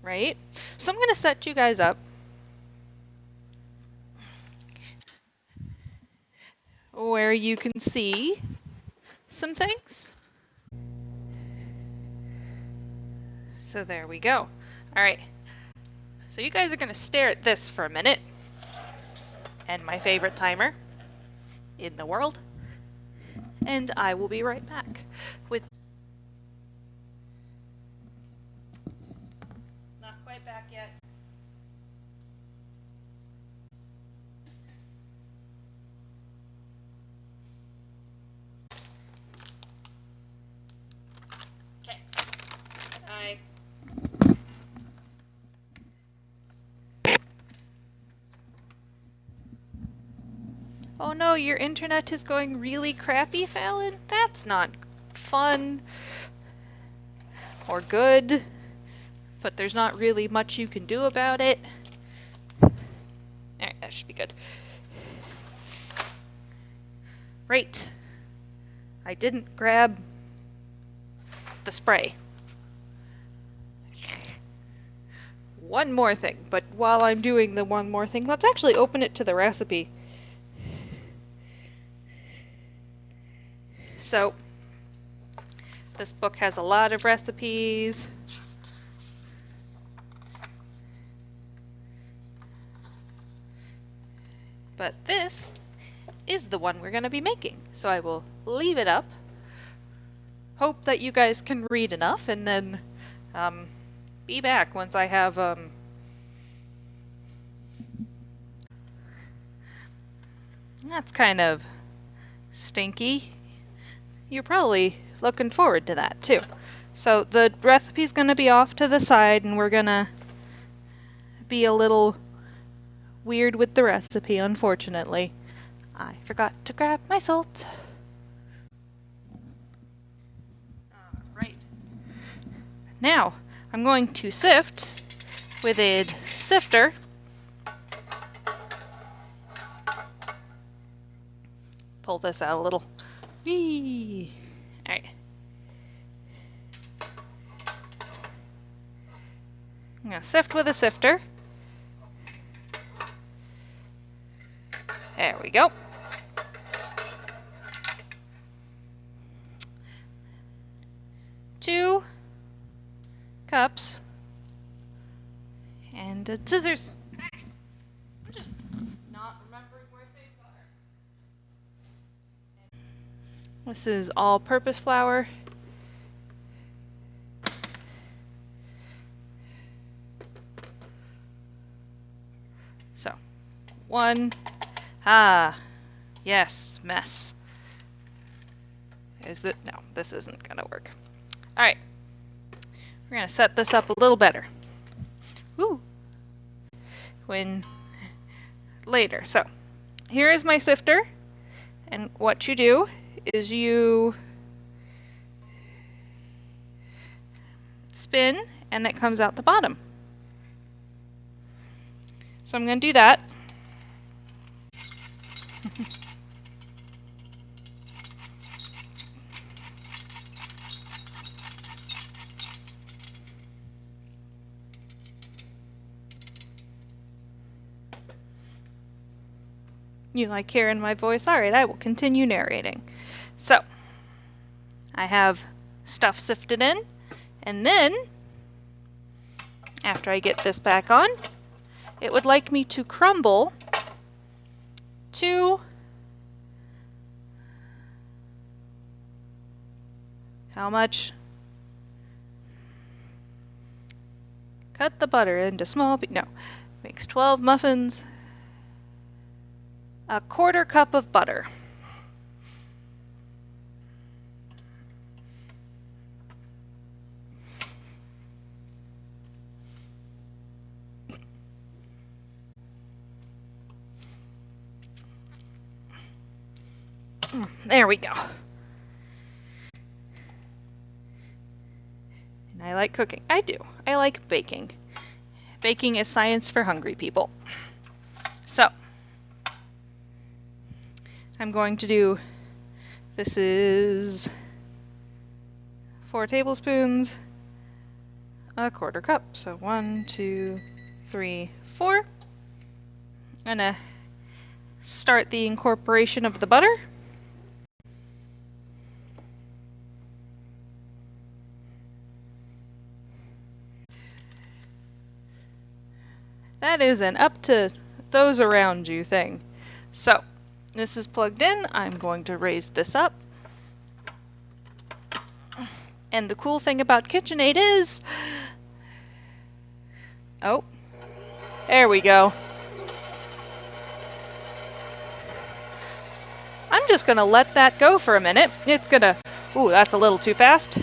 right? So I'm going to set you guys up where you can see some things. So there we go. All right. So you guys are going to stare at this for a minute. And my favorite timer in the world. And I will be right back with... Not quite back yet. Okay. Oh no, your internet is going really crappy, Fallon? That's not fun or good, but there's not really much you can do about it. Alright, that should be good. Right. I didn't grab the spray. One more thing, but while I'm doing the one more thing, let's actually open it to the recipe. So, this book has a lot of recipes. But this is the one we're going to be making. So I will leave it up. Hope that you guys can read enough, and then be back once I have That's kind of stinky. You're probably looking forward to that too. So the recipe's gonna be off to the side, and we're gonna be a little weird with the recipe, unfortunately. I forgot to grab my salt. Right. Now, I'm going to sift with a sifter. Pull this out a little. Whee! Alright. I'm going to sift with a sifter. There we go. Two cups and scissors. I'm just not remembering where things are. This is all-purpose flour. So, one. Yes, mess. Is it? No, this isn't gonna work. Alright. We're gonna set this up a little better. Woo! When later. So, here is my sifter, and what you do is you spin, and it comes out the bottom. So I'm going to do that. You like hearing my voice? Alright, I will continue narrating. So, I have stuff sifted in, and then, after I get this back on, it would like me to crumble 2, how much? Cut the butter into small, no, makes 12 muffins, 1/4 cup of butter. There we go. And I like cooking. I do. I like baking. Baking is science for hungry people. So, I'm going to do, this is 4 tablespoons 1/4 cup. So 1, 2, 3, 4. I'm gonna start the incorporation of the butter. That is an up to those around you thing. So, this is plugged in. I'm going to raise this up. And the cool thing about KitchenAid is... Oh, there we go. I'm just gonna let that go for a minute. It's gonna... Ooh, that's a little too fast.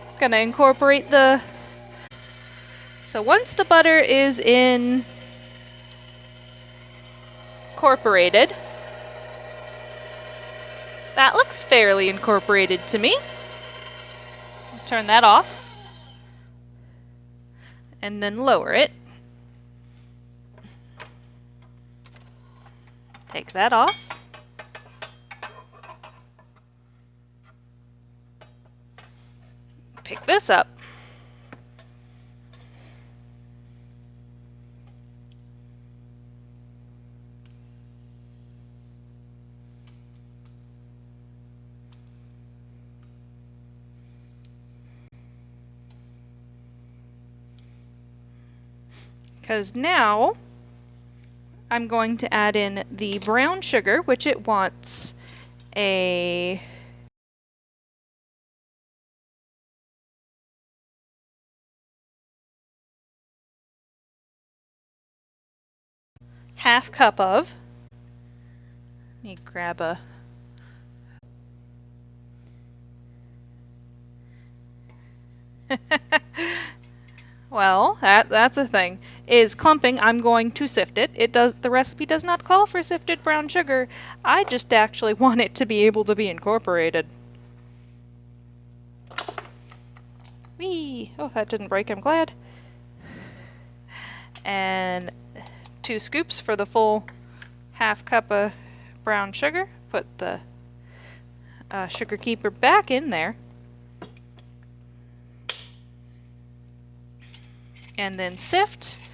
It's gonna incorporate the... So once the butter is incorporated, that looks fairly incorporated to me. Turn that off and then lower it. Take that off. Pick this up. Because now I'm going to add in the brown sugar, which it wants a half cup of. Let me grab a... Well, that's a thing. Is clumping, I'm going to sift it. The recipe does not call for sifted brown sugar. I just actually want it to be able to be incorporated. Whee! Oh, that didn't break, I'm glad. And 2 scoops for the full half cup of brown sugar. Put the sugar keeper back in there. And then sift.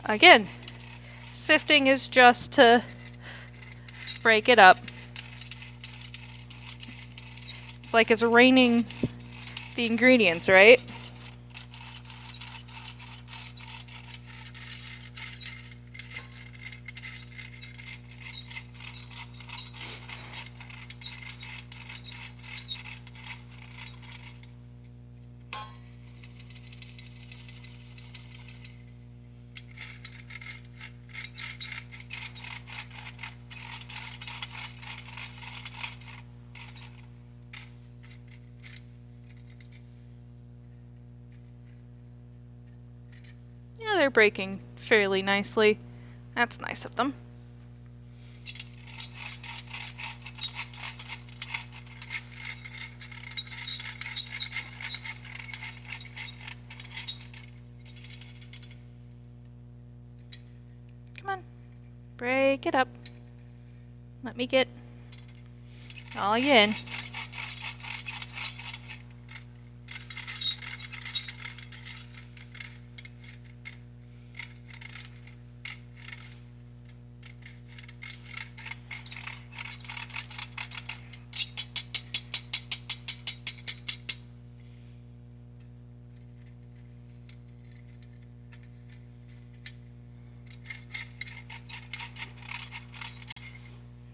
Again, sifting is just to break it up. It's like it's raining the ingredients, right? They're breaking fairly nicely. That's nice of them. Come on, break it up. Let me get all in.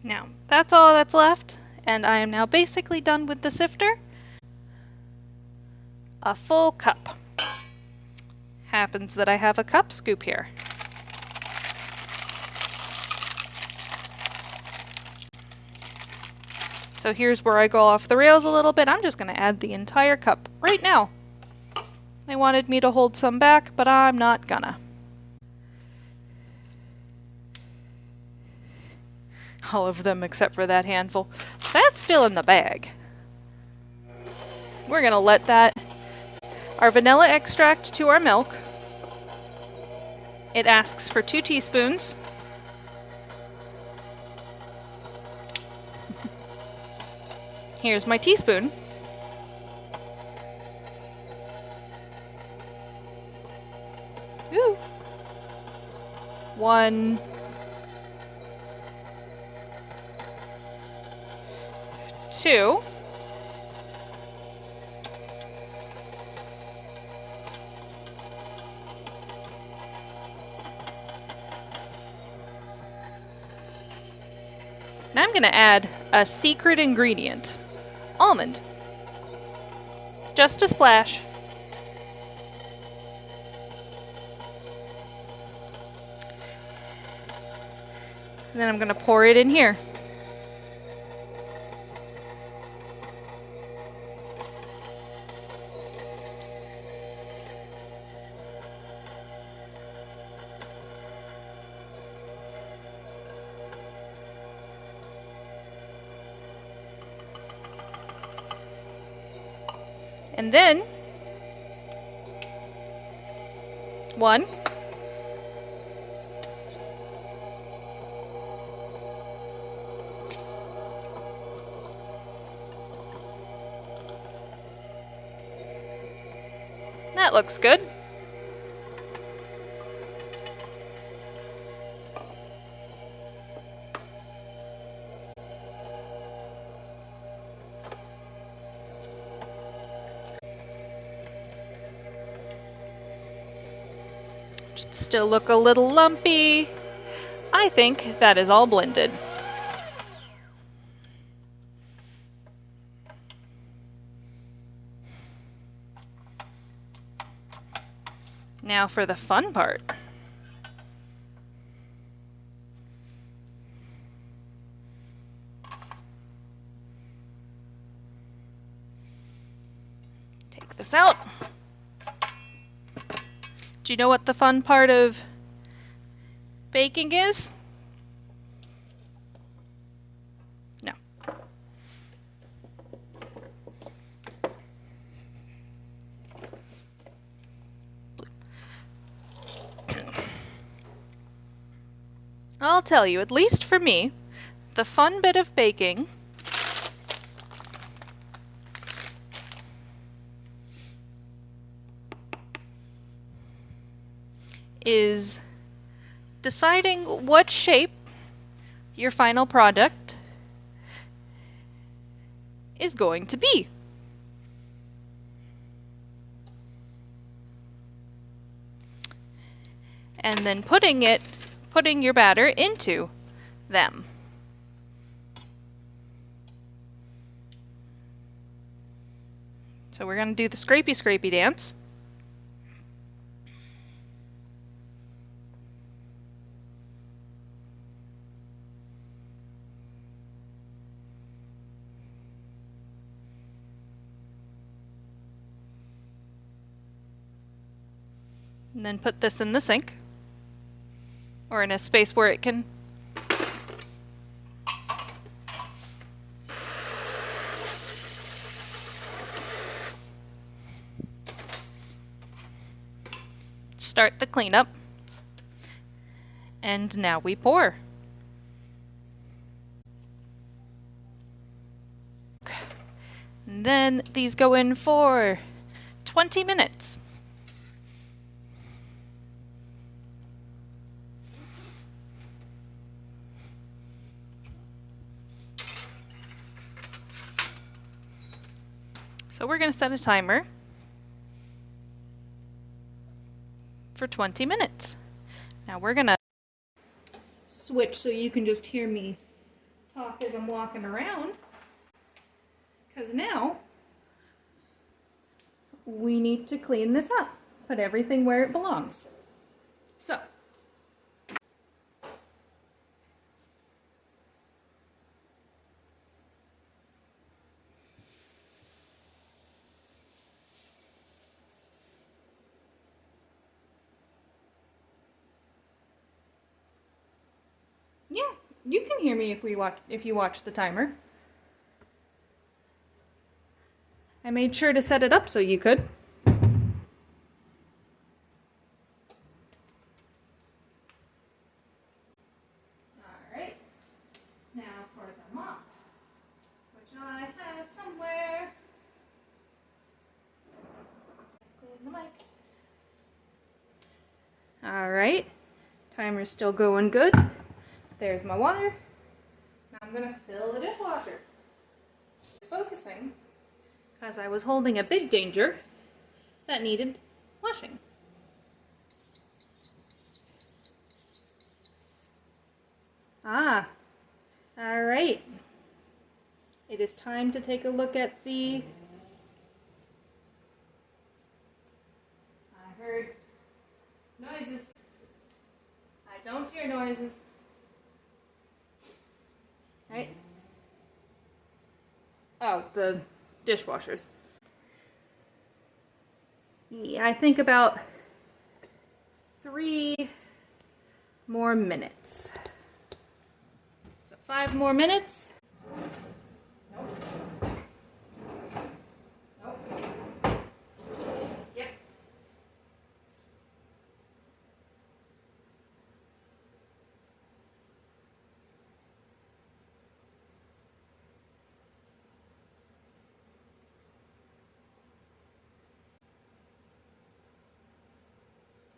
Now, that's all that's left, and I am now basically done with the sifter. A full cup. Happens that I have a cup scoop here. So here's where I go off the rails a little bit. I'm just going to add the entire cup right now. They wanted me to hold some back, but I'm not gonna. All of them except for that handful. That's still in the bag. We're gonna let that, our vanilla extract to our milk. It asks for 2 teaspoons. Here's my teaspoon. 1, 2. Now I'm going to add a secret ingredient, almond. Just a splash. And then I'm going to pour it in here. And then 1, 2. That looks good. Still look a little lumpy. I think that is all blended. Now for the fun part. Take this out. Do you know what the fun part of baking is? No. I'll tell you, at least for me, the fun bit of baking is deciding what shape your final product is going to be. And then putting your batter into them. So we're going to do the scrapey dance. And then put this in the sink, or in a space where it can start the cleanup. And now we pour. And then these go in for 20 minutes. So we're going to set a timer for 20 minutes. Now we're going to switch so you can just hear me talk as I'm walking around, because now we need to clean this up, put everything where it belongs. So yeah, you can hear me if you watch the timer. I made sure to set it up so you could. Alright, now for the mop, which I have somewhere. Clean the mic. Alright, Timer's still going good. There's my water. Now I'm gonna fill the dishwasher. It's focusing because I was holding a big danger that needed washing. Ah, all right. It is time to take a look at the... I heard noises. I don't hear noises. Right? Oh, the dishwashers. Yeah, I think about 3 more minutes. So 5 more minutes. Nope. Nope. Yep.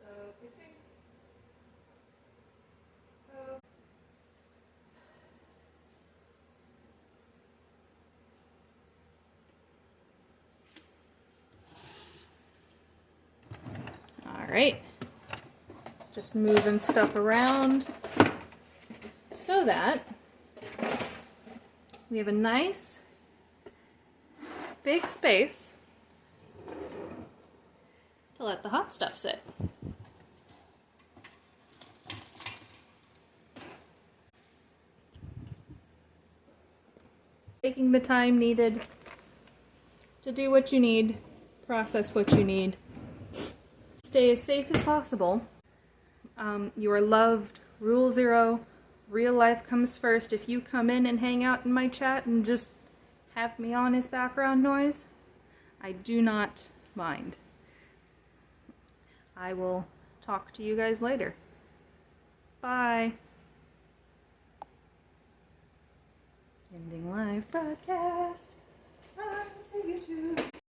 Focusing. Alright, just moving stuff around so that we have a nice big space to let the hot stuff sit. Taking the time needed to do what you need, process what you need. Stay as safe as possible. You are loved. Rule 0. Real life comes first. If you come in and hang out in my chat and just have me on as background noise, I do not mind. I will talk to you guys later. Bye. Ending live broadcast. Run to YouTube.